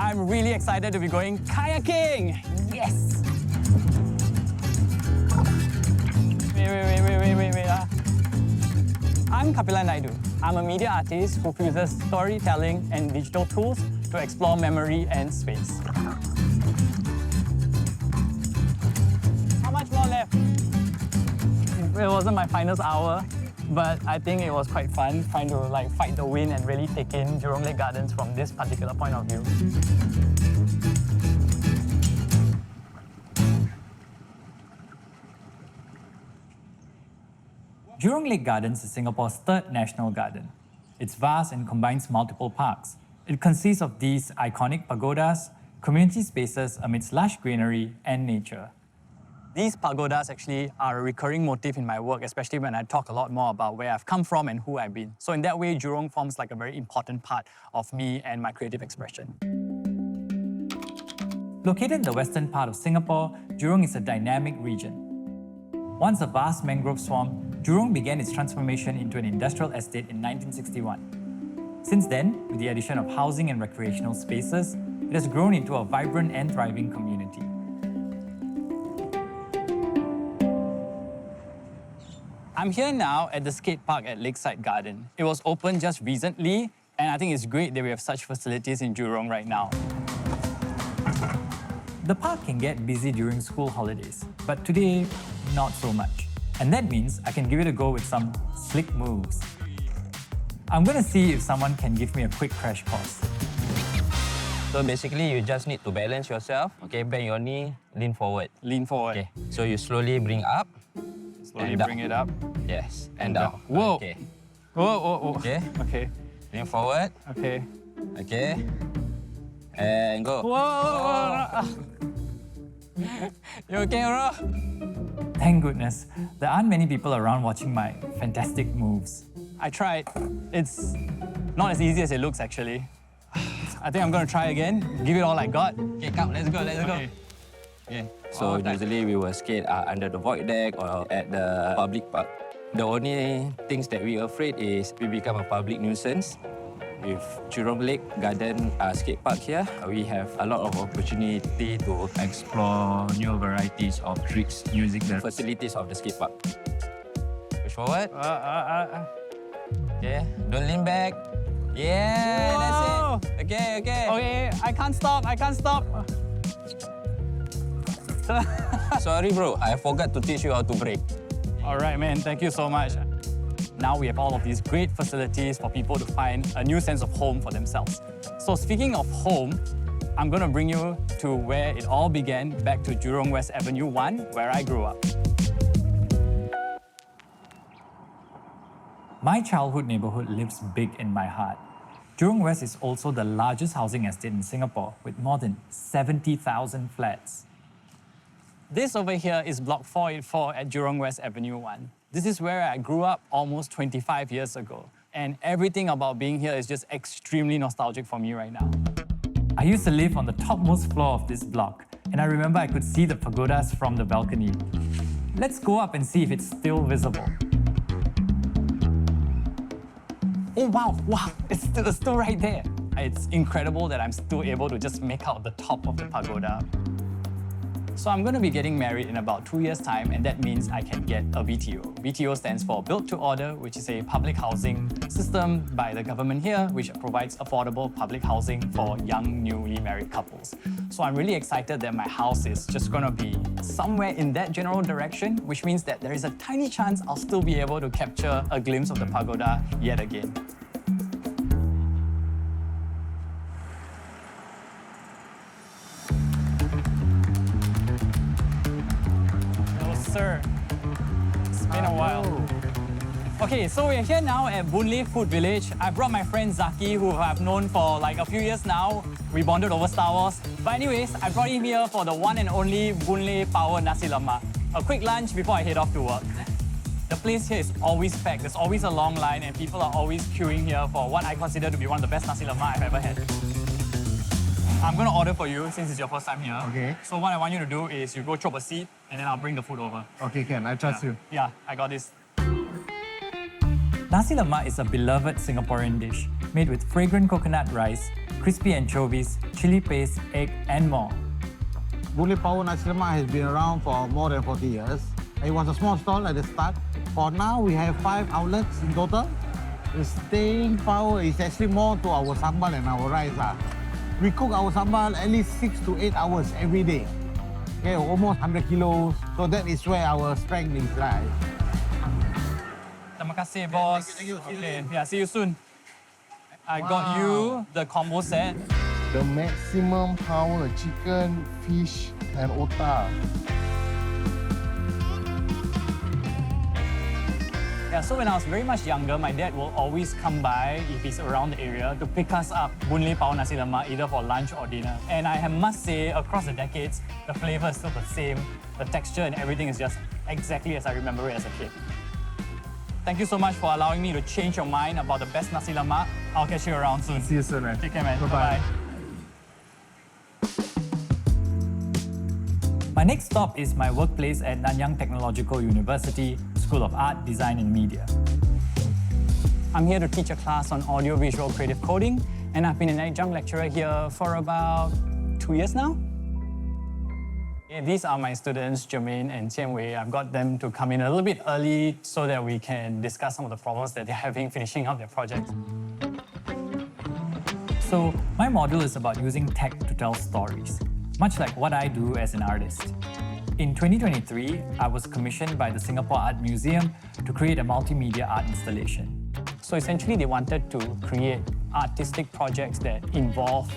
I'm really excited to be going kayaking. Yes! Wait. I'm Kapilan Naidu. I'm a media artist who uses storytelling and digital tools to explore memory and space. How much more left? It wasn't my finals hour, but I think it was quite fun trying to fight the wind and really take in Jurong Lake Gardens from this particular point of view. Jurong Lake Gardens is Singapore's third national garden. It's vast and combines multiple parks. It consists of these iconic pagodas, community spaces amidst lush greenery and nature. These pagodas actually are a recurring motif in my work, especially when I talk a lot more about where I've come from and who I've been. So in that way, Jurong forms like a very important part of me and my creative expression. Located in the western part of Singapore, Jurong is a dynamic region. Once a vast mangrove swamp, Jurong began its transformation into an industrial estate in 1961. Since then, with the addition of housing and recreational spaces, it has grown into a vibrant and thriving community. I'm here now at the skate park at Lakeside Garden. It was opened just recently, and I think it's great that we have such facilities in Jurong right now. The park can get busy during school holidays, but today, not so much. And that means I can give it a go with some slick moves. I'm gonna see if someone can give me a quick crash course. So basically, you just need to balance yourself. Okay, bend your knee, lean forward. Lean forward. Okay, so you slowly bring up. Slowly and bring it up. Yes, and down. Whoa. Okay. Whoa. Okay. Okay. Lean forward. Okay. Okay. And go. Whoa. You okay, bro? Thank goodness, there aren't many people around watching my fantastic moves. I tried. It's not as easy as it looks, actually. I think I'm gonna try again. Give it all I got. Okay, come, let's go. Okay. Okay. So usually we will skate under the void deck or at the public park. The only things that we're afraid is we become a public nuisance. With Jurong Lake Garden skate park here, we have a lot of opportunity to explore new varieties of tricks using the facilities of the skate park. Push forward. Okay, don't lean back. Yeah, Whoa. that's it. Okay. Okay, I can't stop. Sorry, bro. I forgot to teach you how to brake. All right, man. Thank you so much. Now we have all of these great facilities for people to find a new sense of home for themselves. So speaking of home, I'm going to bring you to where it all began, back to Jurong West Avenue 1, where I grew up. My childhood neighbourhood lives big in my heart. Jurong West is also the largest housing estate in Singapore, with more than 70,000 flats. This over here is Block 484 at Jurong West Avenue 1. This is where I grew up almost 25 years ago. And everything about being here is just extremely nostalgic for me right now. I used to live on the topmost floor of this block, and I remember I could see the pagodas from the balcony. Let's go up and see if it's still visible. Oh, wow, it's still right there. It's incredible that I'm still able to just make out the top of the pagoda. So I'm going to be getting married in about 2 years' time, and that means I can get a BTO. BTO stands for Built to Order, which is a public housing system by the government here, which provides affordable public housing for young, newly married couples. So I'm really excited that my house is just going to be somewhere in that general direction, which means that there is a tiny chance I'll still be able to capture a glimpse of the pagoda yet again. Sir. It's been a while. Okay, so we're here now at Boon Food Village. I brought my friend Zaki, who I've known for like a few years now. We bonded over Star Wars. But anyways, I brought him here for the one and only Boon Power Nasi Lemak. A quick lunch before I head off to work. The place here is always packed. There's always a long line and people are always queuing here for what I consider to be one of the best Nasi Lemak I've ever had. I'm going to order for you since it's your first time here. Okay. So what I want you to do is you go chop a seat and then I'll bring the food over. Okay, Ken, I trust you. Yeah, I got this. Nasi Lemak is a beloved Singaporean dish made with fragrant coconut rice, crispy anchovies, chili paste, egg, and more. Boon Power Nasi Lemak has been around for more than 40 years. It was a small stall at the start. For now, we have 5 outlets in total. The staying power is actually more to our sambal and our rice. We cook our sambal at least 6 to 8 hours every day. Okay, almost 100 kilos. So that is where our strength is lies. Terima kasih, boss. Thank you. Okay, yeah, see you soon. I got you the combo set. The maximum power chicken, fish, and otak. Yeah, so when I was very much younger, my dad will always come by if he's around the area to pick us up Boon Power Nasi Lemak either for lunch or dinner. And I must say, across the decades, the flavor is still the same. The texture and everything is just exactly as I remember it as a kid. Thank you so much for allowing me to change your mind about the best nasi lemak. I'll catch you around soon. See you soon, man. Take care, man. Bye-bye. My next stop is my workplace at Nanyang Technological University, School of Art, Design and Media. I'm here to teach a class on audio-visual creative coding, and I've been an adjunct lecturer here for about 2 years now. These are my students, Jermaine and Qian Wei. I've got them to come in a little bit early so that we can discuss some of the problems that they're having finishing up their projects. So, my module is about using tech to tell stories, much like what I do as an artist. In 2023, I was commissioned by the Singapore Art Museum to create a multimedia art installation. So essentially, they wanted to create artistic projects that involve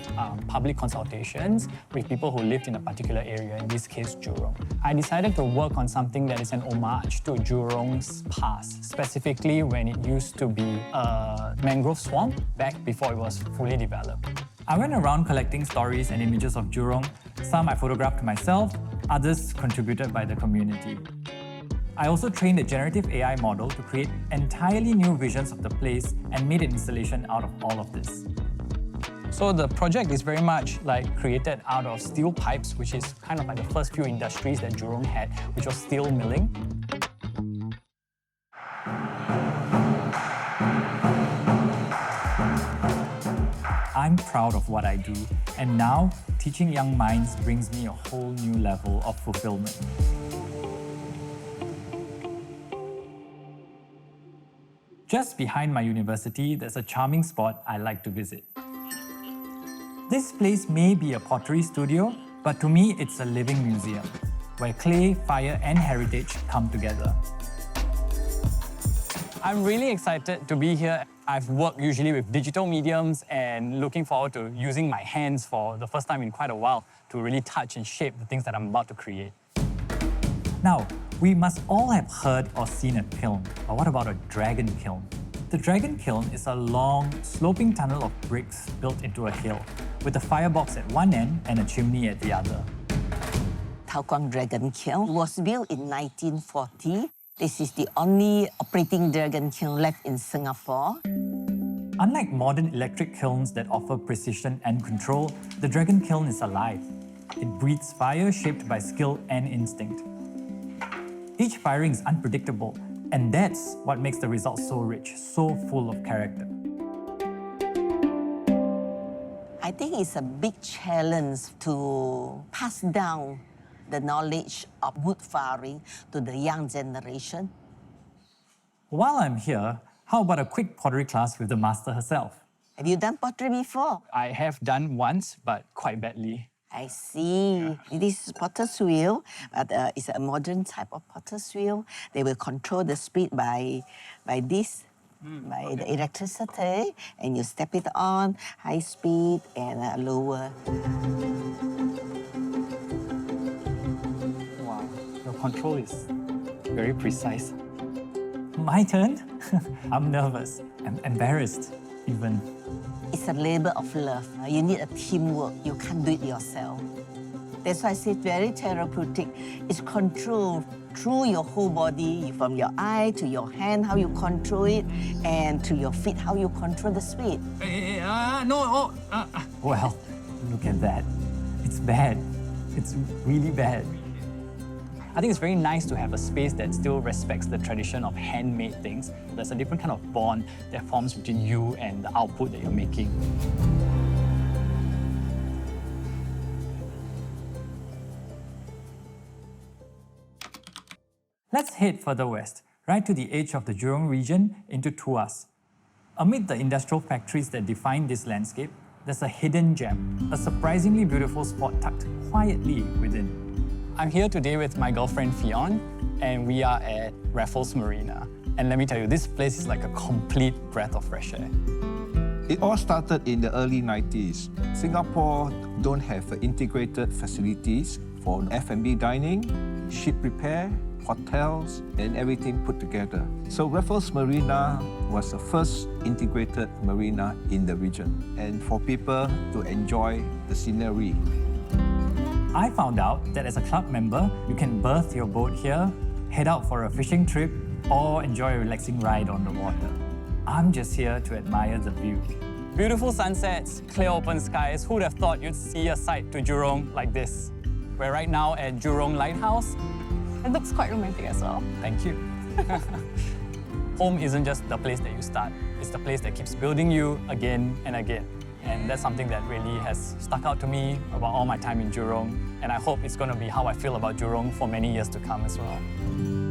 public consultations with people who lived in a particular area, in this case, Jurong. I decided to work on something that is an homage to Jurong's past, specifically when it used to be a mangrove swamp back before it was fully developed. I went around collecting stories and images of Jurong. Some I photographed myself, others contributed by the community. I also trained a generative AI model to create entirely new visions of the place and made an installation out of all of this. So the project is very much like created out of steel pipes, which is kind of like the first few industries that Jurong had, which was steel milling. I'm proud of what I do, and now teaching young minds brings me a whole new level of fulfillment. Just behind my university, there's a charming spot I like to visit. This place may be a pottery studio, but to me it's a living museum, where clay, fire and heritage come together. I'm really excited to be here. I've worked usually with digital mediums and looking forward to using my hands for the first time in quite a while to really touch and shape the things that I'm about to create. Now, we must all have heard or seen a kiln, but what about a dragon kiln? The dragon kiln is a long, sloping tunnel of bricks built into a hill, with a firebox at one end and a chimney at the other. Tau Kwang Dragon Kiln was built in 1940. This is the only operating dragon kiln left in Singapore. Unlike modern electric kilns that offer precision and control, the dragon kiln is alive. It breathes fire shaped by skill and instinct. Each firing is unpredictable, and that's what makes the results so rich, so full of character. I think it's a big challenge to pass down the knowledge of wood firing to the young generation. While I'm here, how about a quick pottery class with the master herself? Have you done pottery before? I have done once, but quite badly. I see. This is potter's wheel, but it's a modern type of potter's wheel. They will control the speed by this, by the electricity, and you step it on, high speed and lower. Wow, your control is very precise. My turn? I'm nervous. I'm embarrassed, even. It's a labor of love. You need a teamwork. You can't do it yourself. That's why I say it's very therapeutic. It's control through your whole body, from your eye to your hand, how you control it, and to your feet, how you control the speed. Well, look at that. It's bad. It's really bad. I think it's very nice to have a space that still respects the tradition of handmade things. There's a different kind of bond that forms between you and the output that you're making. Let's head further west, right to the edge of the Jurong region into Tuas. Amid the industrial factories that define this landscape, there's a hidden gem, a surprisingly beautiful spot tucked quietly within. I'm here today with my girlfriend Fionn, and we are at Raffles Marina. And let me tell you, this place is like a complete breath of fresh air. It all started in the early 90s. Singapore don't have integrated facilities for F&B dining, ship repair, hotels, and everything put together. So Raffles Marina was the first integrated marina in the region, and for people to enjoy the scenery. I found out that as a club member, you can berth your boat here, head out for a fishing trip, or enjoy a relaxing ride on the water. I'm just here to admire the view. Beautiful sunsets, clear open skies. Who'd have thought you'd see a sight to Jurong like this? We're right now at Jurong Lighthouse. It looks quite romantic as well. Thank you. Home isn't just the place that you start, it's the place that keeps building you again and again. And that's something that really has stuck out to me about all my time in Jurong. And I hope it's going to be how I feel about Jurong for many years to come as well.